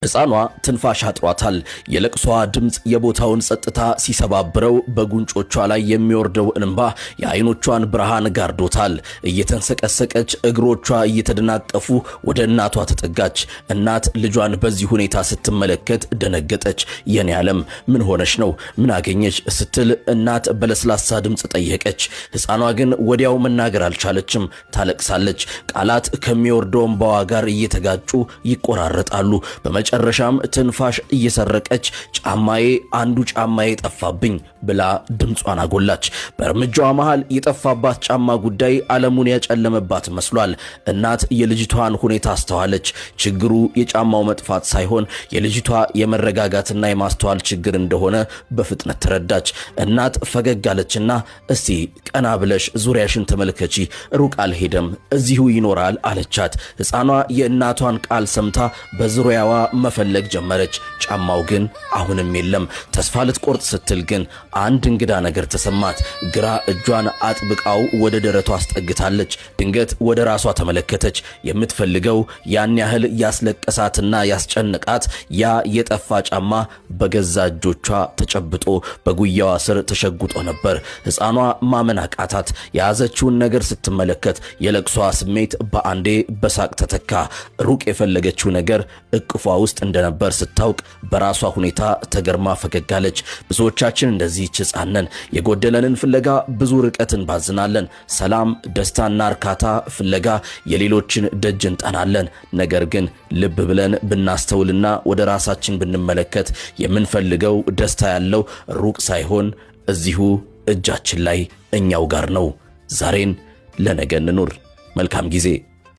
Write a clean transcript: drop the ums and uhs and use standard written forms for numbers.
ሕፃኗ ትንፋሽ አጥሯታል። የለቅሷ ድምጽ የቦታውን ጸጥታ ሲሰባብረው በጉንጮቿ ላይ የሚወርደው እንባ የዓይኖቿን ብርሃን ጋርዶታል። እየተንሰቀሰቀች እግሮቿ እየተደናቀፉ ወደ እናቷ ተጠጋች። እናት ልጇን በዚህ ሁኔታ ስትመለከት ደነገጠች። የኔ ዓለም ምን ሆነሽ ነው? ምን አገኘች? ስትል እናት በለስላሳ ድምጽ ጠየቀች። ሕፃኗ ግን ወዲያው መናገር አልቻለችም። ታለቅሳለች። ቃላት ከሚወርደው እንባዋ ጋር እየተጋጩ ይቆራረጣሉ። ጨረሻም ትንፋሽ እየሰረቀች ጫማዬ አንዱ ጫማዬ ጠፋብኝ ብላ ድምጿን አጎላች። በእርምጃዋ መሃል የጠፋባት ጫማ ጉዳይ ዓለሙን ያጨለመባት መስሏል። እናት የልጅቷን ሁኔታ አስተዋለች። ችግሩ የጫማው መጥፋት ሳይሆን የልጅቷ የመረጋጋትና የማስተዋል ችግር እንደሆነ በፍጥነት ተረዳች። እናት ፈገግ አለችና እስቲ ቀና ብለሽ ዙሪያሽን ተመልከቺ፣ ሩቅ አልሄደም፣ እዚሁ ይኖራል አለቻት። ሕፃኗ የእናቷን ቃል ሰምታ በዙሪያዋ መፈለግ ጀመረች። ጫማው ግን አሁንም የለም። ተስፋ ልትቆርጥ ስትል ግን አንድ እንግዳ ነገር ተሰማት። ግራ እጇን አጥብቃው ወደ ደረቷ አስጠግታለች። ድንገት ወደ ራሷ ተመለከተች። የምትፈልገው ያን ያህል ያስለቀሳትና ያስጨነቃት ያ የጠፋ ጫማ በገዛ እጆቿ ተጨብጦ በጉያዋ ስር ተሸጉጦ ነበር። ሕፃኗ ማመን አቃታት። የያዘችውን ነገር ስትመለከት የለቅሷ ስሜት በአንዴ በሳቅ ተተካ። ሩቅ የፈለገችው ነገር እቅፏ ውስጥ እንደነበር ስታውቅ በራሷ ሁኔታ ተገርማ ፈገጋለች። ብዙዎቻችን እንደዚህ ሕፃን የጎደለንን ፍለጋ ብዙ ርቀትን ባዝናለን። ሰላም፣ ደስታና እርካታ ፍለጋ የሌሎችን ደጅ እንጠናለን። ነገር ግን ልብ ብለን ብናስተውልና ወደ ራሳችን ብንመለከት የምንፈልገው ደስታ ያለው ሩቅ ሳይሆን እዚሁ እጃችን ላይ እኛው ጋር ነው። ዛሬን ለነገ እንኑር። መልካም ጊዜ።